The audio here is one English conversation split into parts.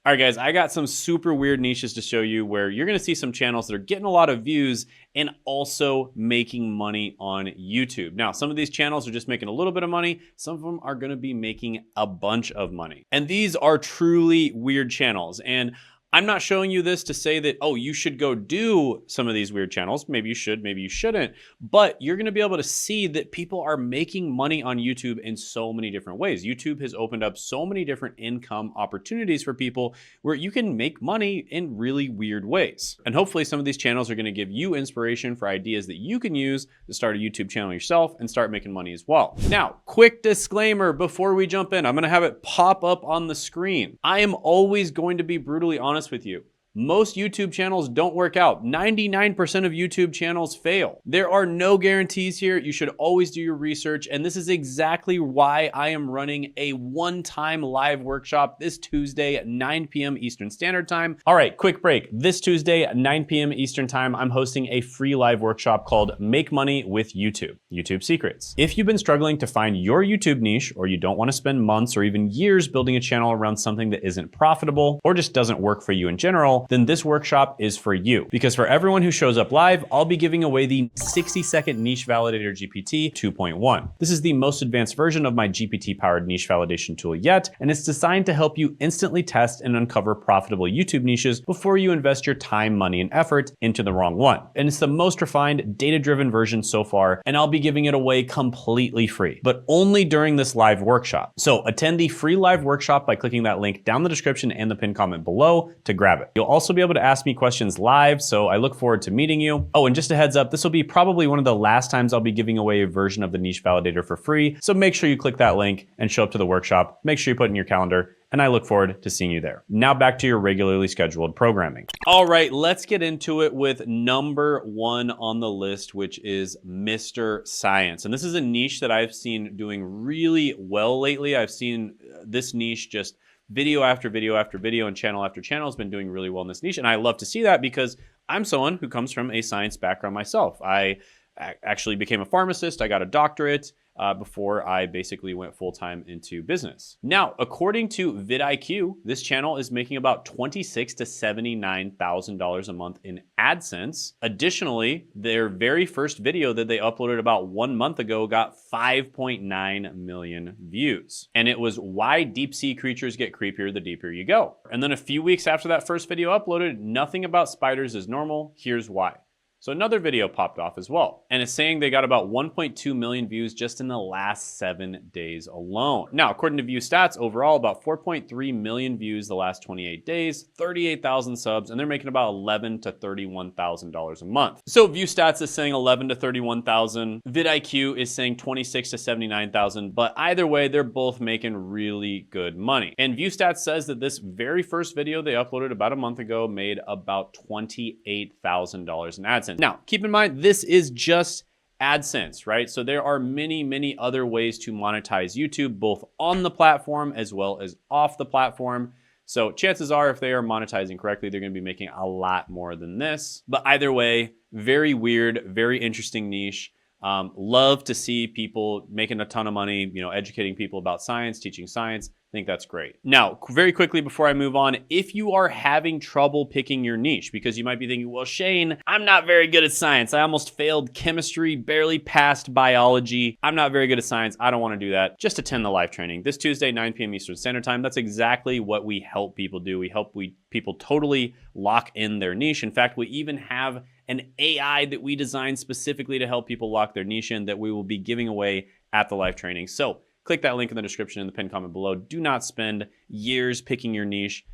All right, guys, I got some super weird niches to show you where you're gonna see some channels that are getting a lot of views and also making money on YouTube. Now, some of these channels are just making a little bit of money. Some of them are gonna be making a bunch of money. And these are truly weird channels. And I'm not showing you this to say that, oh, you should go do some of these weird channels. Maybe you should, maybe you shouldn't. But you're gonna be able to see that people are making money on YouTube in so many different ways. YouTube has opened up so many different income opportunities for people where you can make money in really weird ways. And hopefully some of these channels are gonna give you inspiration for ideas that you can use to start a YouTube channel yourself and start making money as well. Now, quick disclaimer before we jump in, I'm gonna have it pop up on the screen. I am always going to be brutally honest with you. Most YouTube channels don't work out. 99% of YouTube channels fail. There are no guarantees here. You should always do your research. And this is exactly why I am running a one-time live workshop this Tuesday at 9 p.m. Eastern Standard Time. All right, quick break. This Tuesday at 9 p.m. Eastern Time, I'm hosting a free live workshop called Make Money with YouTube, YouTube Secrets. If you've been struggling to find your YouTube niche, or you don't want to spend months or even years building a channel around something that isn't profitable or just doesn't work for you in general, then this workshop is for you. Because for everyone who shows up live, I'll be giving away the 60-second Niche Validator GPT 2.1. This is the most advanced version of my GPT-powered niche validation tool yet, and it's designed to help you instantly test and uncover profitable YouTube niches before you invest your time, money, and effort into the wrong one. And it's the most refined, data-driven version so far, and I'll be giving it away completely free, but only during this live workshop. So attend the free live workshop by clicking that link down the description and the pinned comment below to grab it. You'll also be able to ask me questions live, so I look forward to meeting you. Oh, and just a heads up, this will be probably one of the last times I'll be giving away a version of the Niche Validator for free, so make sure you click that link and show up to the workshop. Make sure you put it in your calendar, and I look forward to seeing you there. Now back to your regularly scheduled programming. All right, let's get into it with number one on the list, which is Mr. Science. And this is a niche that I've seen doing really well lately. I've seen this niche just video after video after video and channel after channel has been doing really well in this niche. And I love to see that because I'm someone who comes from a science background myself. I actually became a pharmacist. I got a doctorate before I basically went full-time into business. Now, according to vidIQ, this channel is making about $26,000 to $79,000 a month in AdSense. Additionally, their very first video that they uploaded about 1 month ago got 5.9 million views. And it was why deep sea creatures get creepier the deeper you go. And then a few weeks after that first video uploaded, nothing about spiders is normal. Here's why. So another video popped off as well. And it's saying they got about 1.2 million views just in the last 7 days alone. Now, according to View Stats, overall about 4.3 million views the last 28 days, 38,000 subs, and they're making about $11,000 to $31,000 a month. So View Stats is saying 11 to 31,000. vidIQ is saying 26 to 79,000. But either way, they're both making really good money. And View Stats says that this very first video they uploaded about a month ago made about $28,000 in AdSense. Now, keep in mind, this is just AdSense, right? So there are many, many other ways to monetize YouTube, both on the platform as well as off the platform. So chances are, if they are monetizing correctly, they're gonna be making a lot more than this. But either way, very weird, very interesting niche. Love to see people making a ton of money, educating people about science, teaching science. I think that's great. Now, very quickly before I move on, if you are having trouble picking your niche, because you might be thinking, well, Shane, I'm not very good at science. I almost failed chemistry, barely passed biology. I'm not very good at science. I don't want to do that. Just attend the live training this Tuesday, 9 p.m. Eastern Standard Time. That's exactly what we help people do. We help people totally lock in their niche. In fact, we even have an AI that we designed specifically to help people lock their niche in that we will be giving away at the live training. So click that link in the description in the pinned comment below. Do not spend years picking your niche.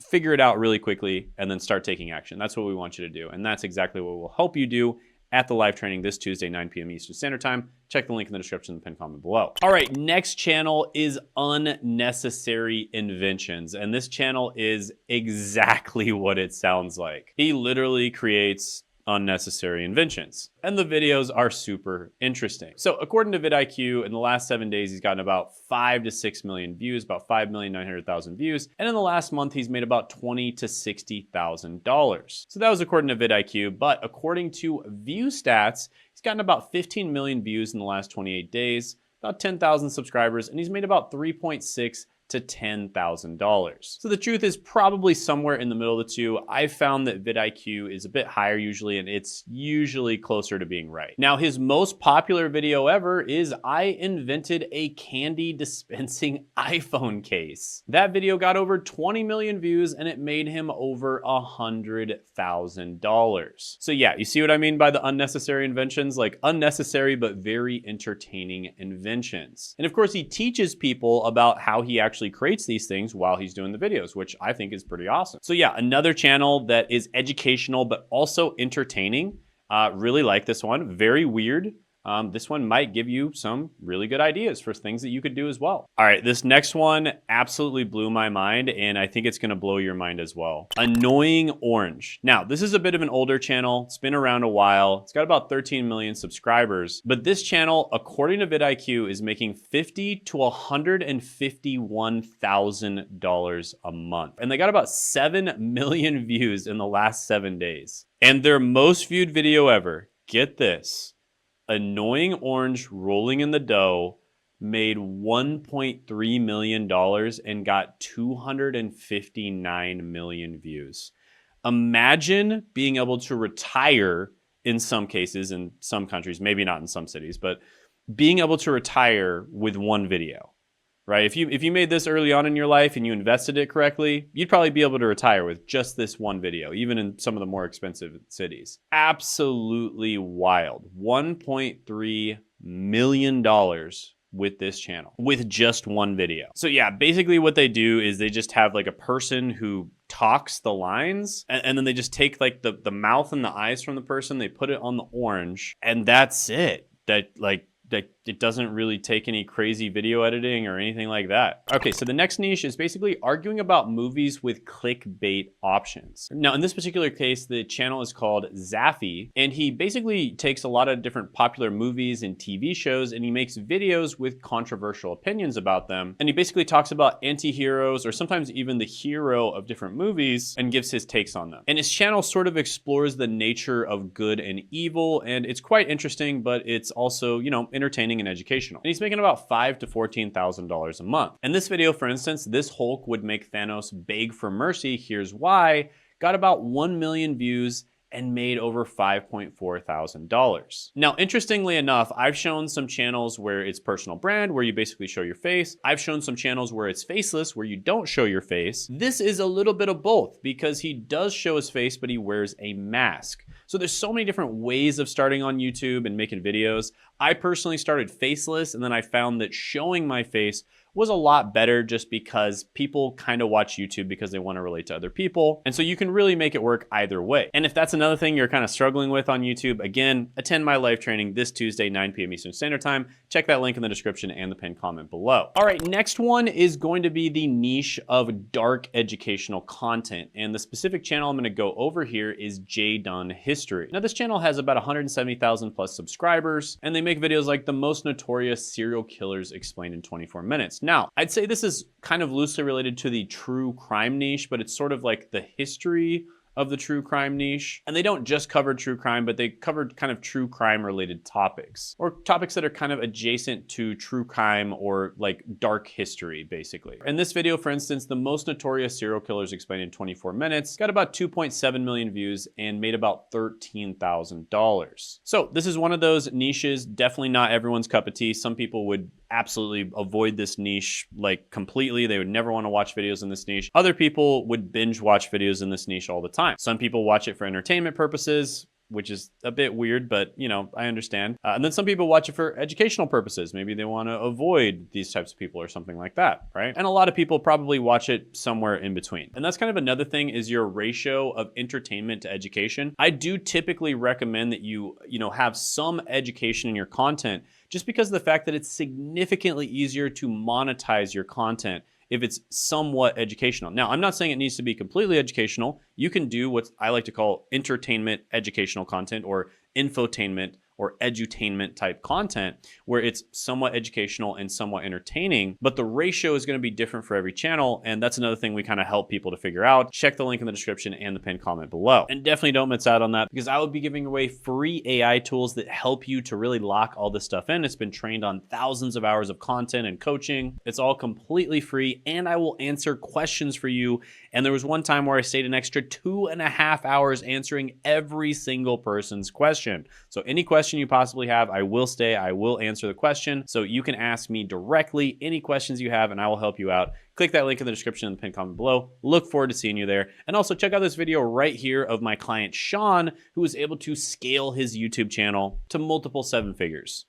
Figure it out really quickly and then start taking action. That's what we want you to do. And that's exactly what we'll help you do at the live training this Tuesday, 9 p.m. Eastern Standard Time. Check the link in the description in the pinned comment below. All right, next channel is Unnecessary Inventions. And this channel is exactly what it sounds like. He literally creates unnecessary inventions. And the videos are super interesting. So according to vidIQ, in the last 7 days, he's gotten about 5 to 6 million views, about 5,900,000 views. And in the last month, he's made about $20,000 to $60,000. So that was according to vidIQ, but according to View Stats, he's gotten about 15 million views in the last 28 days, about 10,000 subscribers, and he's made about $3.6 to $10,000. So the truth is probably somewhere in the middle of the two. I've found that vidIQ is a bit higher usually, and it's usually closer to being right. Now, his most popular video ever is I invented a candy dispensing iPhone case. That video got over 20 million views and it made him over $100,000. So yeah, you see what I mean by the unnecessary inventions? Like unnecessary but very entertaining inventions. And of course, he teaches people about how he actually creates these things while he's doing the videos, which I think is pretty awesome. So yeah, another channel that is educational but also entertaining. Really like this one. Very weird. This one might give you some really good ideas for things that you could do as well. All right, this next one absolutely blew my mind, and I think it's gonna blow your mind as well. Annoying Orange. Now, this is a bit of an older channel. It's been around a while. It's got about 13 million subscribers, but this channel, according to vidIQ, is making $50,000 to $151,000 a month. And they got about 7 million views in the last 7 days. And their most viewed video ever, get this, Annoying Orange rolling in the dough, made $1.3 million and got 259 million views. Imagine being able to retire in some cases, in some countries, maybe not in some cities, but being able to retire with one video, right? If you made this early on in your life and you invested it correctly, you'd probably be able to retire with just this one video, even in some of the more expensive cities. Absolutely wild. $1.3 million with this channel, with just one video. So yeah, basically what they do is they just have like a person who talks the lines, and then they just take like the mouth and the eyes from the person, they put it on the orange, and that's it. That it doesn't really take any crazy video editing or anything like that. Okay, so the next niche is basically arguing about movies with clickbait options. Now, in this particular case, the channel is called Zaffy, and he basically takes a lot of different popular movies and TV shows, and he makes videos with controversial opinions about them. And he basically talks about anti-heroes, or sometimes even the hero of different movies, and gives his takes on them. And his channel sort of explores the nature of good and evil, and it's quite interesting, but it's also, you know, entertaining and educational. And he's making about $5,000 to $14,000 a month. In this video, for instance, this Hulk would make Thanos beg for mercy. Here's why. Got about 1 million views and made over $5.4 thousand. Now, interestingly enough, I've shown some channels where it's personal brand, where you basically show your face. I've shown some channels where it's faceless, where you don't show your face. This is a little bit of both, because he does show his face, but he wears a mask. So there's so many different ways of starting on YouTube and making videos. I personally started faceless, and then I found that showing my face was a lot better, just because people kind of watch YouTube because they want to relate to other people. And so you can really make it work either way. And if that's another thing you're kind of struggling with on YouTube, again, attend my live training this Tuesday, 9 p.m. Eastern Standard Time. Check that link in the description and the pinned comment below. All right, next one is going to be the niche of dark educational content. And the specific channel I'm going to go over here is J Dunn History. Now, this channel has about 170,000 plus subscribers, and they make videos like the most notorious serial killers explained in 24 minutes. Now, I'd say this is kind of loosely related to the true crime niche, but it's sort of like the history of the true crime niche. And they don't just cover true crime, but they covered kind of true crime related topics, or topics that are kind of adjacent to true crime or like dark history, basically. In this video, for instance, the most notorious serial killers explained in 24 minutes got about 2.7 million views and made about $13,000. So this is one of those niches, definitely not everyone's cup of tea. Some people would absolutely avoid this niche like completely. They would never want to watch videos in this niche. Other people would binge watch videos in this niche all the time. Some people watch it for entertainment purposes, which is a bit weird, but you know, I understand. And then some people watch it for educational purposes. Maybe they want to avoid these types of people or something like that, right? And a lot of people probably watch it somewhere in between. And that's kind of another thing, is your ratio of entertainment to education. I do typically recommend that you have some education in your content, just because of the fact that it's significantly easier to monetize your content if it's somewhat educational. Now, I'm not saying it needs to be completely educational. You can do what I like to call entertainment educational content, or infotainment, or edutainment type content where it's somewhat educational and somewhat entertaining, but the ratio is going to be different for every channel. And that's another thing we kind of help people to figure out. Check the link in the description and the pinned comment below. And definitely don't miss out on that, because I will be giving away free AI tools that help you to really lock all this stuff in. It's been trained on thousands of hours of content and coaching. It's all completely free, and I will answer questions for you. And there was one time where I stayed an extra 2.5 hours answering every single person's question. So any question you possibly have, I will stay, I will answer the question. So you can ask me directly any questions you have and I will help you out. Click that link in the description and the pinned comment below. Look forward to seeing you there. And also check out this video right here of my client, Sean, who was able to scale his YouTube channel to multiple 7 figures.